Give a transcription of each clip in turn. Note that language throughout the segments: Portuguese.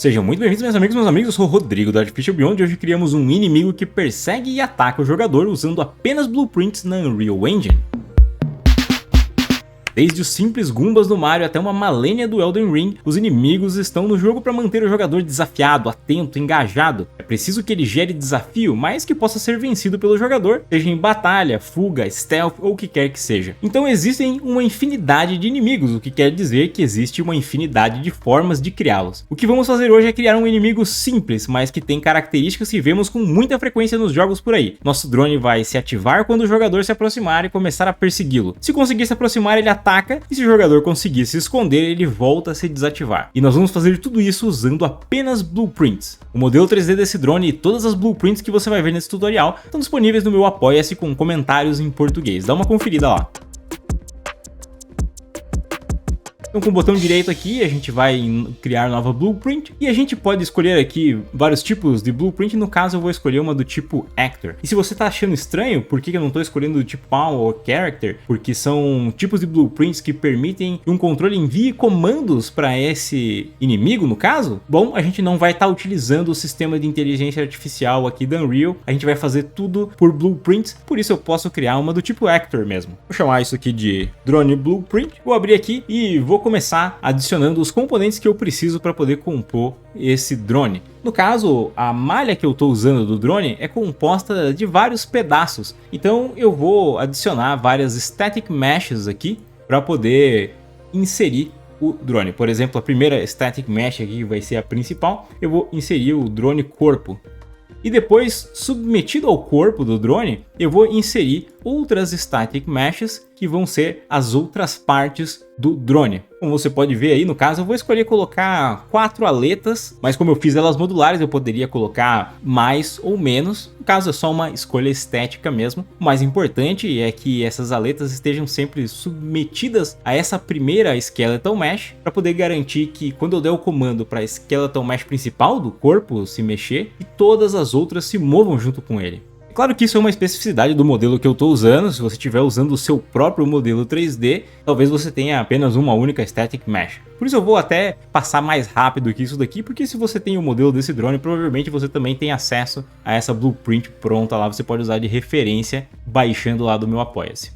Sejam muito bem-vindos, meus amigos, eu sou o Rodrigo do Artificial Beyond e hoje criamos um inimigo que persegue e ataca o jogador usando apenas blueprints na Unreal Engine. Desde os simples Goombas do Mario até uma Malenia do Elden Ring, os inimigos estão no jogo para manter o jogador desafiado, atento, engajado. É preciso que ele gere desafio, mas que possa ser vencido pelo jogador, seja em batalha, fuga, stealth ou o que quer que seja. Então existem uma infinidade de inimigos, o que quer dizer que existe uma infinidade de formas de criá-los. O que vamos fazer hoje é criar um inimigo simples, mas que tem características que vemos com muita frequência nos jogos por aí. Nosso drone vai se ativar quando o jogador se aproximar e começar a persegui-lo. Se conseguir se aproximar, ele ataca, e se o jogador conseguir se esconder, ele volta a se desativar. E nós vamos fazer tudo isso usando apenas blueprints. O modelo 3D desse drone e todas as blueprints que você vai ver nesse tutorial estão disponíveis no meu Apoia-se com comentários em português. Dá uma conferida lá. Então com o botão direito aqui a gente vai criar nova blueprint e a gente pode escolher aqui vários tipos de blueprint. No caso eu vou escolher uma do tipo Actor. E se você tá achando estranho por que eu não estou escolhendo do tipo Pawn ou Character, porque são tipos de blueprints que permitem que um controle envie comandos para esse inimigo no caso, bom, a gente não vai estar utilizando o sistema de inteligência artificial aqui da Unreal, a gente vai fazer tudo por blueprints, por isso eu posso criar uma do tipo Actor mesmo. Vou chamar isso aqui de Drone Blueprint, vou abrir aqui e vou começar adicionando os componentes que eu preciso para poder compor esse drone. No caso, a malha que eu estou usando do drone é composta de vários pedaços, então eu vou adicionar várias static meshes aqui para poder inserir o drone. Por exemplo, a primeira static mesh aqui vai ser a principal, eu vou inserir o drone corpo. E depois, submetido ao corpo do drone, eu vou inserir outras static meshes que vão ser as outras partes do drone. Como você pode ver aí, no caso, eu vou escolher colocar 4 aletas, mas como eu fiz elas modulares, eu poderia colocar mais ou menos. No caso, é só uma escolha estética mesmo. O mais importante é que essas aletas estejam sempre submetidas a essa primeira Skeletal Mesh, para poder garantir que quando eu der o comando para a Skeletal Mesh principal do corpo se mexer, e todas as outras se movam junto com ele. É claro que isso é uma especificidade do modelo que eu estou usando. Se você estiver usando o seu próprio modelo 3D, talvez você tenha apenas uma única Static Mesh. Por isso eu vou até passar mais rápido que isso daqui, porque se você tem o modelo desse drone, provavelmente você também tem acesso a essa blueprint pronta lá, você pode usar de referência baixando lá do meu Apoia-se.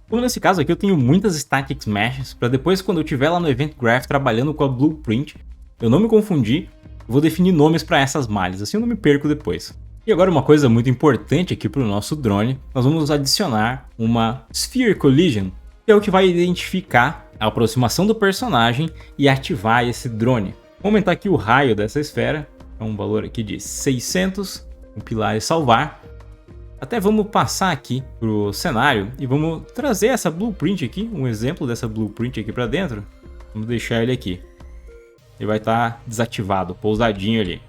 Como nesse caso aqui eu tenho muitas Static Meshes, para depois quando eu estiver lá no Event Graph trabalhando com a blueprint, eu não me confundir, eu vou definir nomes para essas malhas, assim eu não me perco depois. E agora uma coisa muito importante aqui para o nosso drone, nós vamos adicionar uma Sphere Collision, que é o que vai identificar a aproximação do personagem e ativar esse drone. Vou aumentar aqui o raio dessa esfera, é um valor aqui de 600, compilar e salvar. Até vamos passar aqui para o cenário e vamos trazer essa blueprint aqui, um exemplo dessa blueprint aqui para dentro. Vamos deixar ele aqui, ele vai estar desativado, pousadinho ali.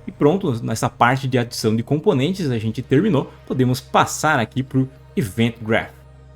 E pronto, nessa parte de adição de componentes a gente terminou, podemos passar aqui para o Event Graph.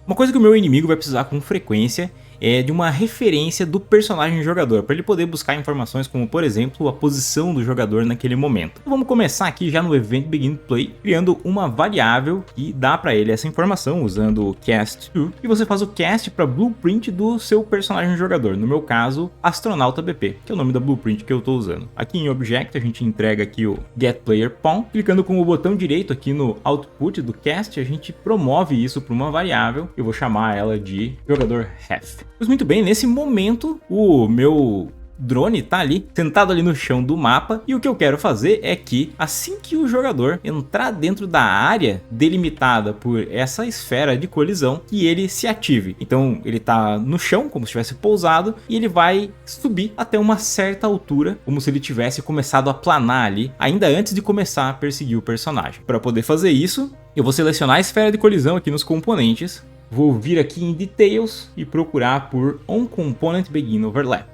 Uma coisa que o meu inimigo vai precisar com frequência é de uma referência do personagem jogador, para ele poder buscar informações como, por exemplo, a posição do jogador naquele momento. Então, vamos começar aqui já no Event Begin Play, criando uma variável que dá para ele essa informação usando o cast2, e você faz o cast para blueprint do seu personagem jogador, no meu caso, Astronauta BP, que é o nome da blueprint que eu estou usando. Aqui em Object a gente entrega aqui o Get Player Pawn, clicando com o botão direito aqui no Output do cast, a gente promove isso para uma variável, eu vou chamar ela de jogador Ref. Pois muito bem, nesse momento o meu drone está ali, sentado ali no chão do mapa, e o que eu quero fazer é que assim que o jogador entrar dentro da área delimitada por essa esfera de colisão, que ele se ative. Então ele está no chão, como se tivesse pousado, e ele vai subir até uma certa altura, como se ele tivesse começado a planar ali, ainda antes de começar a perseguir o personagem. Para poder fazer isso, eu vou selecionar a esfera de colisão aqui nos componentes, vou vir aqui em Details e procurar por On Component Begin Overlap.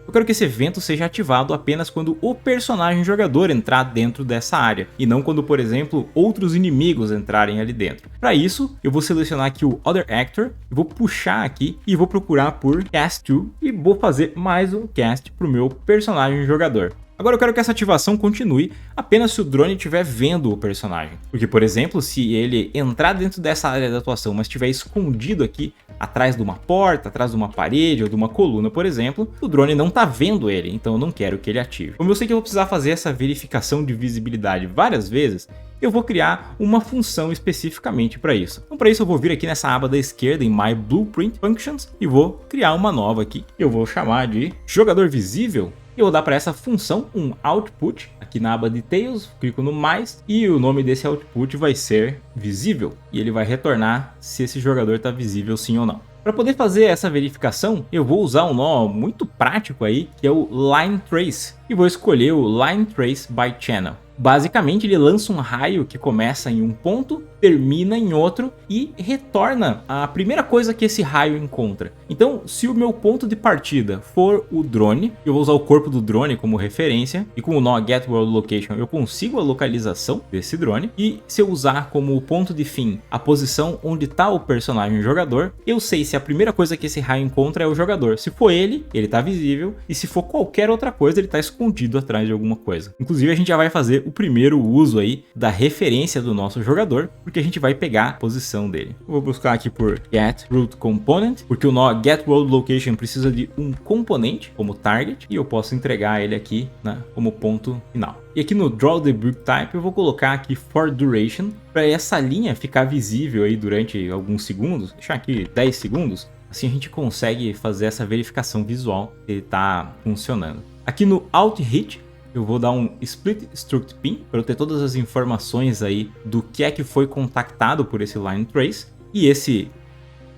Eu quero que esse evento seja ativado apenas quando o personagem jogador entrar dentro dessa área, e não quando, por exemplo, outros inimigos entrarem ali dentro. Para isso, eu vou selecionar aqui o Other Actor, vou puxar aqui e vou procurar por Cast2 e vou fazer mais um cast para o meu personagem jogador. Agora eu quero que essa ativação continue apenas se o drone estiver vendo o personagem. Porque, por exemplo, se ele entrar dentro dessa área de atuação, mas estiver escondido aqui atrás de uma porta, atrás de uma parede ou de uma coluna, por exemplo, o drone não está vendo ele, então eu não quero que ele ative. Como eu sei que eu vou precisar fazer essa verificação de visibilidade várias vezes, eu vou criar uma função especificamente para isso. Então para isso eu vou vir aqui nessa aba da esquerda em My Blueprint Functions e vou criar uma nova aqui. Eu vou chamar de jogador visível. Eu vou dar para essa função um output, aqui na aba Details, clico no mais e o nome desse output vai ser visível. E ele vai retornar se esse jogador está visível sim ou não. Para poder fazer essa verificação, eu vou usar um nó muito prático aí, que é o Line Trace. E vou escolher o Line Trace by Channel. Basicamente ele lança um raio que começa em um ponto, termina em outro e retorna a primeira coisa que esse raio encontra. Então, se o meu ponto de partida for o drone, eu vou usar o corpo do drone como referência, e com o nó Get World Location eu consigo a localização desse drone, e se eu usar como ponto de fim a posição onde está o personagem jogador, eu sei se a primeira coisa que esse raio encontra é o jogador. Se for ele está visível, e se for qualquer outra coisa, ele está escondido atrás de alguma coisa. Inclusive a gente já vai fazer o primeiro uso aí da referência do nosso jogador, porque a gente vai pegar a posição dele. Eu vou buscar aqui por Get Root Component, porque o nó Get World Location precisa de um componente como target, e eu posso entregar ele aqui, né, como ponto final. E aqui no Draw the Book Type eu vou colocar aqui For Duration, para essa linha ficar visível aí durante alguns segundos, deixar aqui 10 segundos, assim a gente consegue fazer essa verificação visual se ele está funcionando. Aqui no Alt Hit, eu vou dar um Split Struct Pin para eu ter todas as informações aí do que é que foi contactado por esse Line Trace. E esse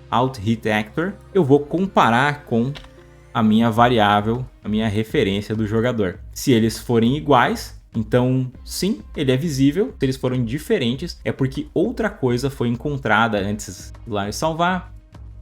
Alt Hit Actor eu vou comparar com a minha variável, a minha referência do jogador. Se eles forem iguais, então sim, ele é visível. Se eles forem diferentes, é porque outra coisa foi encontrada antes de lá salvar.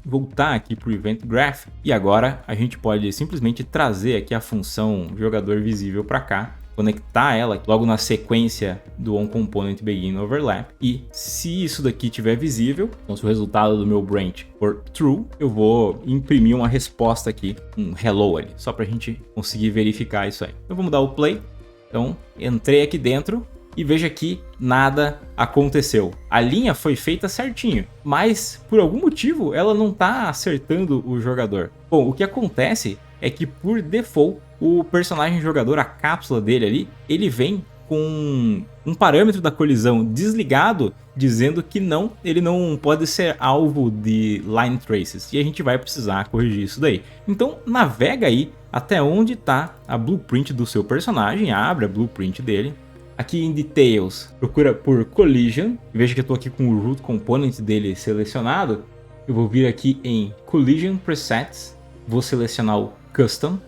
Voltar aqui para o Event Graph e agora a gente pode simplesmente trazer aqui a função jogador visível para cá, conectar ela logo na sequência do OnComponentBegin Overlap, e se isso daqui estiver visível, então se o resultado do meu branch for true, eu vou imprimir uma resposta aqui, um hello ali, só para a gente conseguir verificar isso aí. Então vamos dar o play. Então entrei aqui dentro e veja que nada aconteceu. A linha foi feita certinho, mas por algum motivo ela não está acertando o jogador. Bom, o que acontece é que por default o personagem jogador, a cápsula dele ali, ele vem com um parâmetro da colisão desligado, dizendo que não, ele não pode ser alvo de Line Traces, e a gente vai precisar corrigir isso daí. Então navega aí até onde está a blueprint do seu personagem, abre a blueprint dele. Aqui em Details, procura por Collision. Veja que eu estou aqui com o Root Component dele selecionado. Eu vou vir aqui em Collision Presets. Vou selecionar o Custom.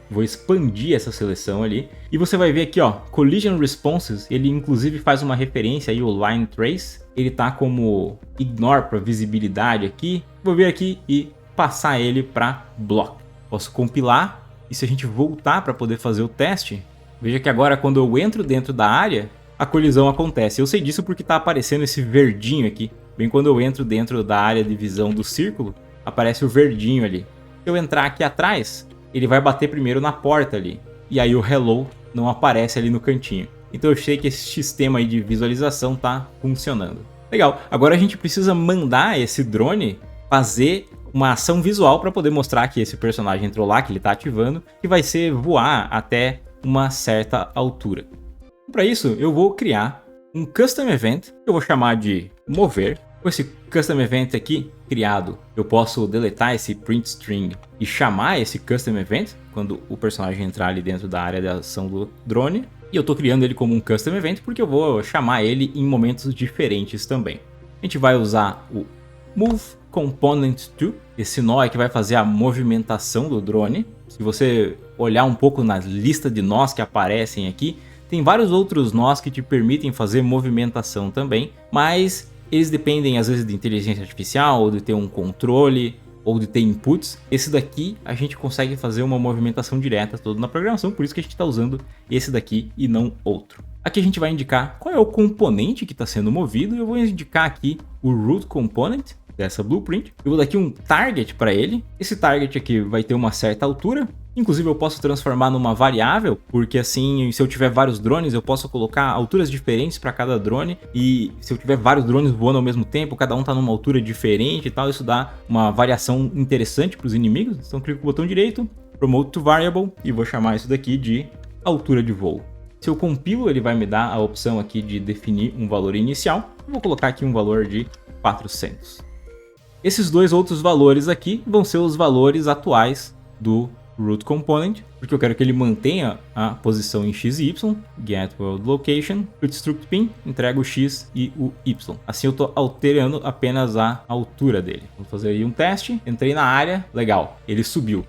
Vou expandir essa seleção ali. E você vai ver aqui, ó, Collision Responses. Ele inclusive faz uma referência aí ao Line Trace. Ele tá como Ignore para visibilidade aqui. Vou vir aqui e passar ele para Block. Posso compilar. E se a gente voltar para poder fazer o teste... Veja que agora quando eu entro dentro da área, a colisão acontece. Eu sei disso porque está aparecendo esse verdinho aqui. Bem quando eu entro dentro da área de visão do círculo, aparece o verdinho ali. Se eu entrar aqui atrás, ele vai bater primeiro na porta ali. E aí o hello não aparece ali no cantinho. Então eu sei que esse sistema aí de visualização está funcionando. Legal, agora a gente precisa mandar esse drone fazer uma ação visual para poder mostrar que esse personagem entrou lá, que ele está ativando, que vai ser voar até uma certa altura. Para isso eu vou criar um Custom Event, que eu vou chamar de mover. Com esse Custom Event aqui criado, eu posso deletar esse print string e chamar esse Custom Event quando o personagem entrar ali dentro da área de ação do drone. E eu estou criando ele como um Custom Event porque eu vou chamar ele em momentos diferentes também. A gente vai usar o Move Component To, esse nó é que vai fazer a movimentação do drone. Se você olhar um pouco na lista de nós que aparecem aqui, tem vários outros nós que te permitem fazer movimentação também, mas eles dependem às vezes de inteligência artificial, ou de ter um controle, ou de ter inputs. Esse daqui a gente consegue fazer uma movimentação direta toda na programação, por isso que a gente está usando esse daqui e não outro. Aqui a gente vai indicar qual é o componente que está sendo movido, e eu vou indicar aqui o Root Component dessa blueprint. Eu vou dar aqui um target para ele. Esse target aqui vai ter uma certa altura. Inclusive eu posso transformar numa variável, porque assim, se eu tiver vários drones, eu posso colocar alturas diferentes para cada drone, e se eu tiver vários drones voando ao mesmo tempo, cada um tá numa altura diferente e tal, isso dá uma variação interessante para os inimigos. Então clico com o botão direito, Promote to Variable, e vou chamar isso daqui de altura de voo. Se eu compilo, ele vai me dar a opção aqui de definir um valor inicial. Eu vou colocar aqui um valor de 400. Esses dois outros valores aqui vão ser os valores atuais do root component, porque eu quero que ele mantenha a posição em x e y, get world location, struct pin, entrega o x e o y. Assim eu estou alterando apenas a altura dele. Vou fazer aí um teste, entrei na área, legal, ele subiu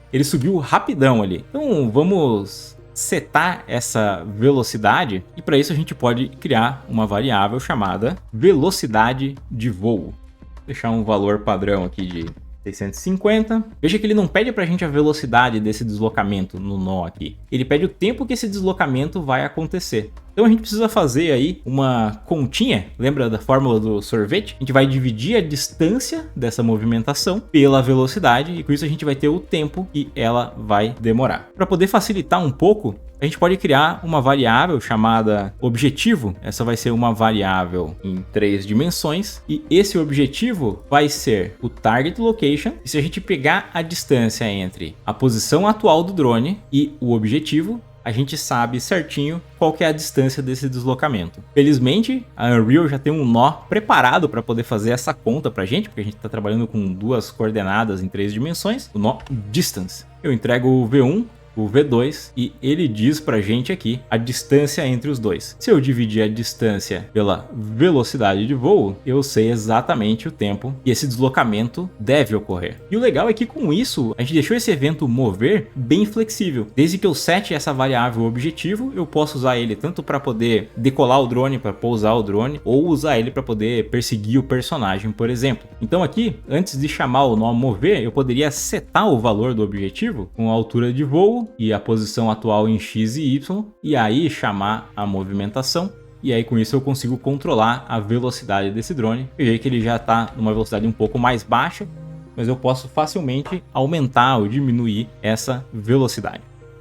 rapidão ali. Então vamos setar essa velocidade, e para isso a gente pode criar uma variável chamada velocidade de voo. Vou deixar um valor padrão aqui de 650. Veja que ele não pede pra gente a velocidade desse deslocamento no nó aqui. Ele pede o tempo que esse deslocamento vai acontecer. Então a gente precisa fazer aí uma continha, lembra da fórmula do sorvete? A gente vai dividir a distância dessa movimentação pela velocidade, e com isso a gente vai ter o tempo que ela vai demorar. Para poder facilitar um pouco, a gente pode criar uma variável chamada objetivo. Essa vai ser uma variável em 3 dimensões, e esse objetivo vai ser o target location. E se a gente pegar a distância entre a posição atual do drone e o objetivo, a gente sabe certinho qual que é a distância desse deslocamento. Felizmente, a Unreal já tem um nó preparado para poder fazer essa conta pra gente, porque a gente está trabalhando com duas coordenadas em 3 dimensões, o nó distance. Eu entrego o V1, o V2, e ele diz pra gente aqui a distância entre os dois. Se eu dividir a distância pela velocidade de voo, eu sei exatamente o tempo que esse deslocamento deve ocorrer. E o legal é que com isso, a gente deixou esse evento mover bem flexível. Desde que eu sete essa variável objetivo, eu posso usar ele tanto para poder decolar o drone, para pousar o drone, ou usar ele para poder perseguir o personagem, por exemplo. Então aqui, antes de chamar o nó mover, eu poderia setar o valor do objetivo com a altura de voo e a posição atual em x e y, e aí chamar a movimentação, e aí com isso eu consigo controlar a velocidade desse drone. Eu vejo que ele já está numa velocidade um pouco mais baixa, mas eu posso facilmente aumentar ou diminuir essa velocidade.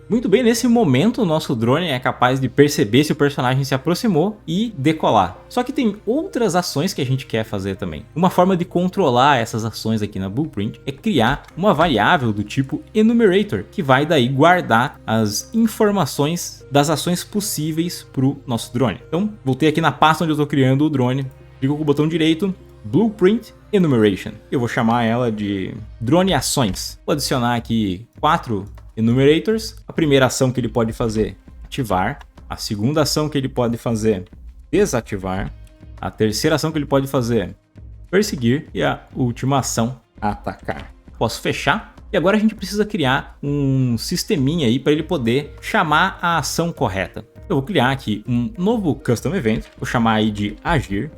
Muito bem, nesse momento o nosso drone é capaz de perceber se o personagem se aproximou e decolar. Só que tem outras ações que a gente quer fazer também. Uma forma de controlar essas ações aqui na Blueprint é criar uma variável do tipo enumerator, que vai daí guardar as informações das ações possíveis para o nosso drone. Então, voltei aqui na pasta onde eu estou criando o drone, clico com o botão direito, Blueprint Enumeration. Eu vou chamar ela de drone ações. Vou adicionar aqui 4 enumerators. A primeira ação que ele pode fazer, ativar. A segunda ação que ele pode fazer, desativar. A terceira ação que ele pode fazer, perseguir. E a última ação, atacar. Posso fechar. E agora a gente precisa criar um sisteminha aí para ele poder chamar a ação correta. Eu vou criar aqui um novo custom event. Vou chamar aí de agir.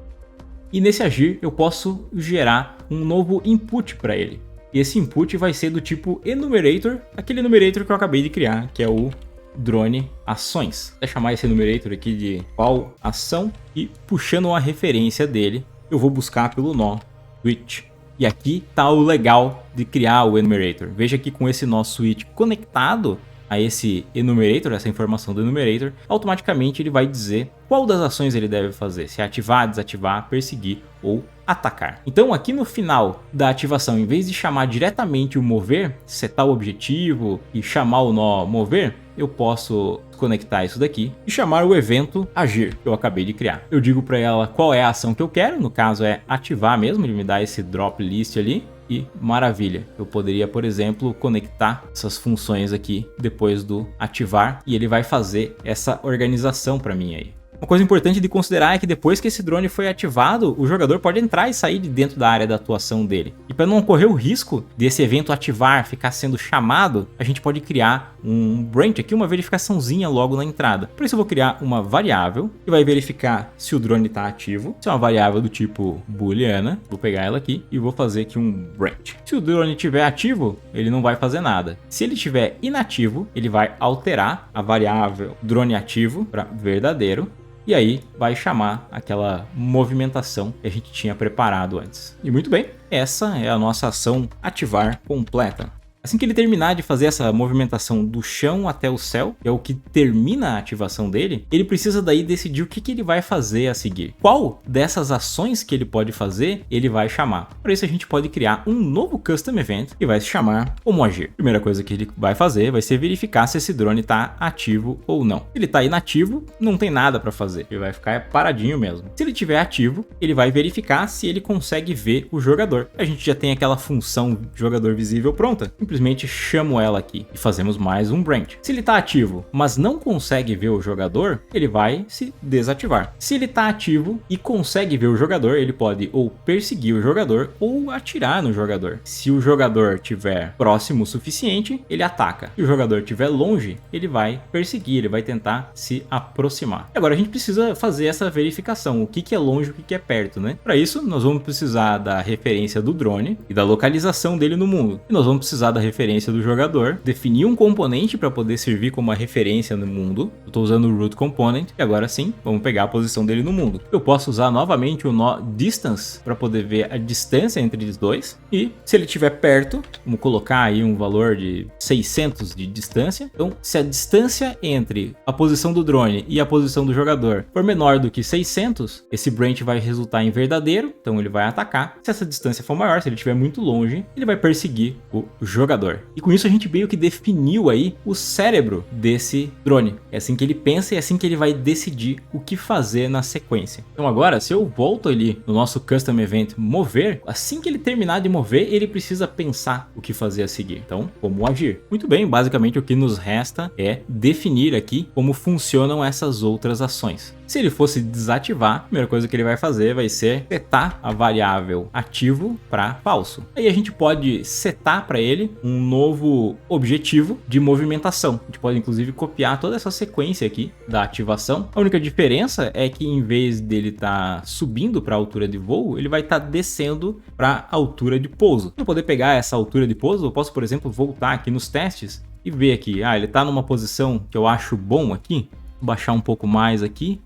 E nesse agir eu posso gerar um novo input para ele. E esse input vai ser do tipo enumerator, aquele enumerator que eu acabei de criar, que é o drone ações. Vou chamar esse enumerator aqui de qual ação, e puxando uma referência dele, eu vou buscar pelo nó switch. E aqui está o legal de criar o enumerator. Veja que com esse nó switch conectado a esse enumerator, essa informação do enumerator, automaticamente ele vai dizer qual das ações ele deve fazer, se é ativar, desativar, perseguir ou atacar. Então aqui no final da ativação, em vez de chamar diretamente o mover, setar o objetivo e chamar o nó mover, eu posso conectar isso daqui e chamar o evento agir que eu acabei de criar. Eu digo para ela qual é a ação que eu quero, no caso é ativar mesmo, ele me dá esse drop list ali. E maravilha, eu poderia, por exemplo, conectar essas funções aqui depois do ativar, e ele vai fazer essa organização para mim aí. Uma coisa importante de considerar é que depois que esse drone foi ativado, o jogador pode entrar e sair de dentro da área da atuação dele. E para não correr o risco desse evento ativar, ficar sendo chamado, a gente pode criar um branch aqui, uma verificaçãozinha logo na entrada. Por isso eu vou criar uma variável que vai verificar se o drone está ativo. Isso é uma variável do tipo booleana. Vou pegar ela aqui e vou fazer aqui um branch. Se o drone estiver ativo, ele não vai fazer nada. Se ele estiver inativo, ele vai alterar a variável drone ativo para verdadeiro. E aí vai chamar aquela movimentação que a gente tinha preparado antes. E muito bem, essa é a nossa ação ativar completa. Assim que ele terminar de fazer essa movimentação do chão até o céu, que é o que termina a ativação dele, ele precisa daí decidir o que ele vai fazer a seguir. Qual dessas ações que ele pode fazer, ele vai chamar. Para isso a gente pode criar um novo Custom Event que vai se chamar como agir. Primeira coisa que ele vai fazer vai ser verificar se esse drone está ativo ou não. Se ele está inativo, não tem nada para fazer. Ele vai ficar paradinho mesmo. Se ele estiver ativo, ele vai verificar se ele consegue ver o jogador. A gente já tem aquela função jogador visível pronta. Simplesmente chamo ela aqui e fazemos mais um branch. Se ele está ativo, mas não consegue ver o jogador, ele vai se desativar. Se ele está ativo e consegue ver o jogador, ele pode ou perseguir o jogador ou atirar no jogador. Se o jogador estiver próximo o suficiente, ele ataca. Se o jogador estiver longe, ele vai perseguir, ele vai tentar se aproximar. Agora a gente precisa fazer essa verificação, o que é longe e o que é perto, né? Para isso, nós vamos precisar da referência do drone e da localização dele no mundo. E nós vamos precisar da referência do jogador, definir um componente para poder servir como uma referência no mundo. Eu estou usando o root component e agora sim, vamos pegar a posição dele no mundo. Eu posso usar novamente o nó distance para poder ver a distância entre os dois. E se ele estiver perto, vamos colocar aí um valor de 600 de distância. Então, se a distância entre a posição do drone e a posição do jogador for menor do que 600, esse branch vai resultar em verdadeiro, então ele vai atacar. Se essa distância for maior, se ele estiver muito longe, ele vai perseguir o jogador. E com isso a gente meio que definiu aí o cérebro desse drone. É assim que ele pensa e é assim que ele vai decidir o que fazer na sequência. Então agora, se eu volto ali no nosso Custom Event mover, assim que ele terminar de mover, ele precisa pensar o que fazer a seguir. Então, como agir? Muito bem, basicamente o que nos resta é definir aqui como funcionam essas outras ações. Se ele fosse desativar, a primeira coisa que ele vai fazer vai ser setar a variável ativo para falso. Aí a gente pode setar para ele um novo objetivo de movimentação. A gente pode inclusive copiar toda essa sequência aqui da ativação. A única diferença é que em vez dele estar subindo para a altura de voo, ele vai estar descendo para a altura de pouso. Para poder pegar essa altura de pouso, eu posso, por exemplo, voltar aqui nos testes e ver aqui. Ele está numa posição que eu acho bom aqui. Vou baixar um pouco mais aqui.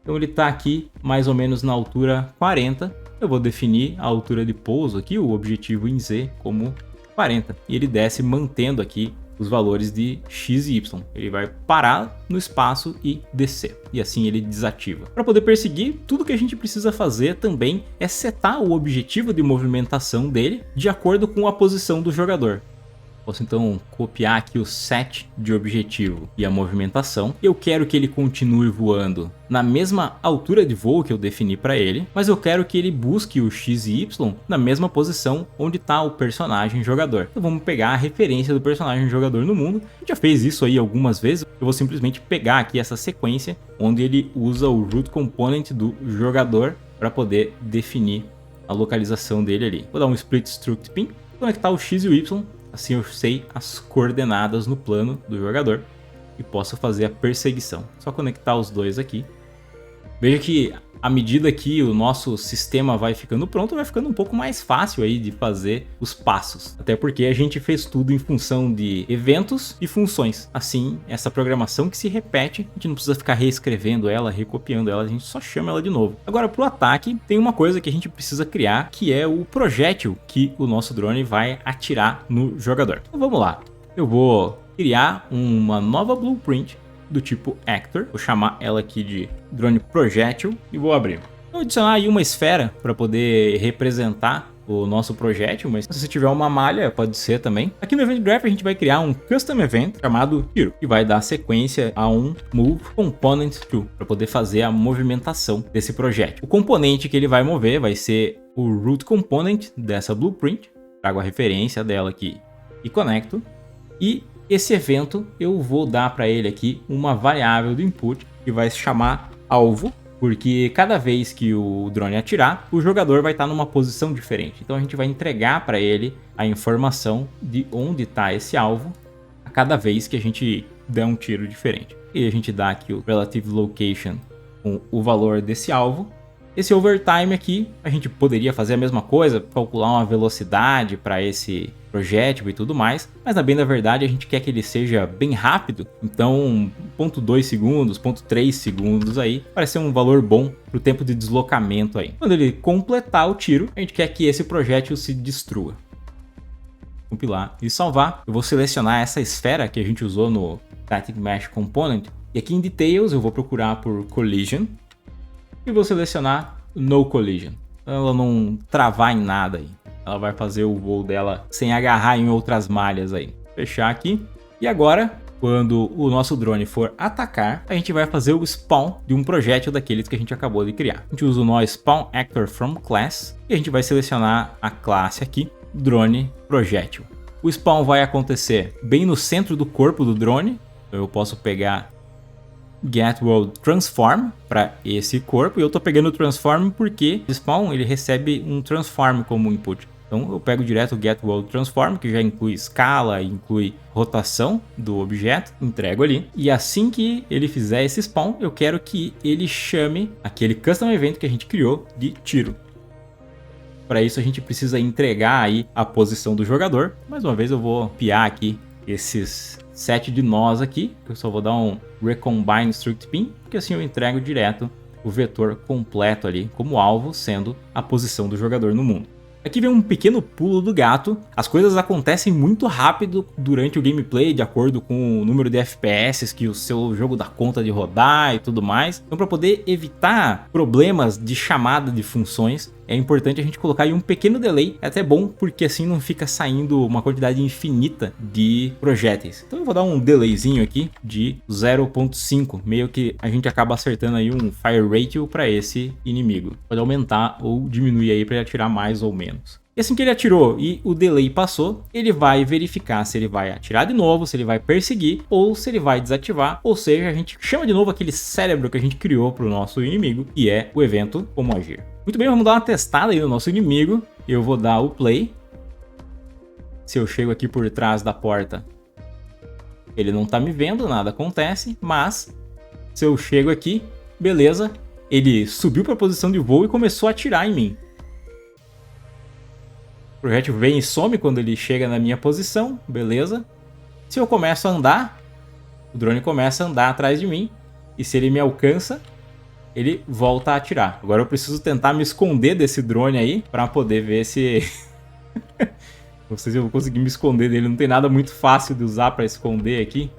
Então ele está aqui mais ou menos na altura 40. Eu vou definir a altura de pouso aqui, o objetivo em Z, como 40. E ele desce mantendo aqui os valores de X e Y. Ele vai parar no espaço e descer. E assim ele desativa. Para poder perseguir, tudo que a gente precisa fazer também é setar o objetivo de movimentação dele de acordo com a posição do jogador. Posso então copiar aqui o set de objetivo e a movimentação. Eu quero que ele continue voando na mesma altura de voo que eu defini para ele, mas eu quero que ele busque o X e Y na mesma posição onde está o personagem jogador. Então vamos pegar a referência do personagem jogador no mundo. A gente já fez isso aí algumas vezes. Eu vou simplesmente pegar aqui essa sequência onde ele usa o root component do jogador para poder definir a localização dele ali. Vou dar um split struct pin, conectar o X e o Y. Assim eu sei as coordenadas no plano do jogador e posso fazer a perseguição. Só conectar os dois aqui. Veja que à medida que o nosso sistema vai ficando pronto, vai ficando um pouco mais fácil aí de fazer os passos. Até porque a gente fez tudo em função de eventos e funções. Assim, essa programação que se repete, a gente não precisa ficar reescrevendo ela, recopiando ela, a gente só chama ela de novo. Agora, para o ataque, tem uma coisa que a gente precisa criar, que é o projétil que o nosso drone vai atirar no jogador. Então vamos lá. Eu vou criar uma nova blueprint do tipo Actor, vou chamar ela aqui de drone projétil e vou abrir. Vou adicionar aí uma esfera para poder representar o nosso projétil, mas se você tiver uma malha pode ser também. Aqui no Event Graph a gente vai criar um Custom Event chamado tiro, que vai dar sequência a um Move Component To, para poder fazer a movimentação desse projétil. O componente que ele vai mover vai ser o Root Component dessa Blueprint, trago a referência dela aqui e conecto, e esse evento eu vou dar para ele aqui uma variável do input que vai se chamar alvo, porque cada vez que o drone atirar, o jogador vai estar numa posição diferente. Então a gente vai entregar para ele a informação de onde está esse alvo a cada vez que a gente der um tiro diferente. E a gente dá aqui o Relative Location com o valor desse alvo. Esse overtime aqui, a gente poderia fazer a mesma coisa, calcular uma velocidade para esse projétil e tudo mais, mas na bem da verdade a gente quer que ele seja bem rápido, então 0,2 segundos, 0,3 segundos aí, parece ser um valor bom para o tempo de deslocamento aí. Quando ele completar o tiro, a gente quer que esse projétil se destrua. compilar e salvar. Eu vou selecionar essa esfera que a gente usou no Static Mesh Component. E aqui em Details eu vou procurar por Collision. E vou selecionar No Collision. Pra ela não travar em nada aí. Ela vai fazer o voo dela sem agarrar em outras malhas aí. Fechar aqui. E agora, quando o nosso drone for atacar, a gente vai fazer o spawn de um projétil daqueles que a gente acabou de criar. A gente usa o nó Spawn Actor From Class e a gente vai selecionar a classe aqui, Drone Projétil. O spawn vai acontecer bem no centro do corpo do drone. Eu posso pegar Get World Transform para esse corpo e eu estou pegando o Transform porque o spawn ele recebe um Transform como input. Então eu pego direto o Get World Transform, que já inclui escala, inclui rotação do objeto, entrego ali. E assim que ele fizer esse spawn, eu quero que ele chame aquele Custom Event que a gente criou de tiro. Para isso a gente precisa entregar aí a posição do jogador. Mais uma vez eu vou piar aqui esses 7 de nós aqui, que eu só vou dar um Recombine Struct Pin, porque assim eu entrego direto o vetor completo ali como alvo, sendo a posição do jogador no mundo. Aqui vem um pequeno pulo do gato. As coisas acontecem muito rápido durante o gameplay, de acordo com o número de FPS que o seu jogo dá conta de rodar e tudo mais. Então, para poder evitar problemas de chamada de funções, é importante a gente colocar aí um pequeno delay. É até bom, porque assim não fica saindo uma quantidade infinita de projéteis. Então eu vou dar um delayzinho aqui de 0.5, meio que a gente acaba acertando aí um fire ratio para esse inimigo. Pode aumentar ou diminuir aí para ele atirar mais ou menos. E assim que ele atirou e o delay passou, ele vai verificar se ele vai atirar de novo, se ele vai perseguir ou se ele vai desativar. Ou seja, a gente chama de novo aquele cérebro que a gente criou para o nosso inimigo, e é o evento Como Agir. Muito bem, vamos dar uma testada aí no nosso inimigo. Eu vou dar o play. Se eu chego aqui por trás da porta, ele não tá me vendo, nada acontece. Mas se eu chego aqui, beleza, ele subiu para a posição de voo e começou a atirar em mim. O projétil vem e some quando ele chega na minha posição, beleza. Se eu começo a andar, o drone começa a andar atrás de mim. E se ele me alcança, ele volta a atirar. Agora eu preciso tentar me esconder desse drone aí para poder ver se... Não sei se eu vou conseguir me esconder dele. Não tem nada muito fácil de usar para esconder aqui.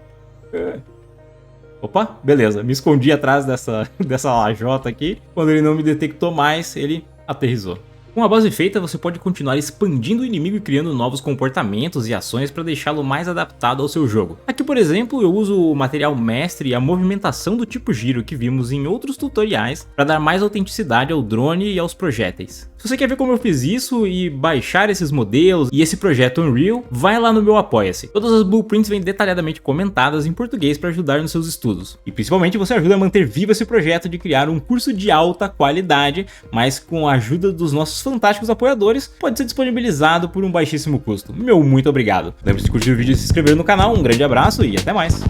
Opa, beleza. Me escondi atrás dessa lajota aqui. Quando ele não me detectou mais, ele aterrissou. Com a base feita, você pode continuar expandindo o inimigo e criando novos comportamentos e ações para deixá-lo mais adaptado ao seu jogo. Aqui, por exemplo, eu uso o material mestre e a movimentação do tipo giro que vimos em outros tutoriais para dar mais autenticidade ao drone e aos projéteis. Se você quer ver como eu fiz isso e baixar esses modelos e esse projeto Unreal, vai lá no meu Apoia-se. Todas as blueprints vêm detalhadamente comentadas em português para ajudar nos seus estudos. E principalmente você ajuda a manter vivo esse projeto de criar um curso de alta qualidade, mas com a ajuda dos nossos fantásticos apoiadores, pode ser disponibilizado por um baixíssimo custo. Meu muito obrigado. Lembre-se de curtir o vídeo e se inscrever no canal. Um grande abraço e até mais.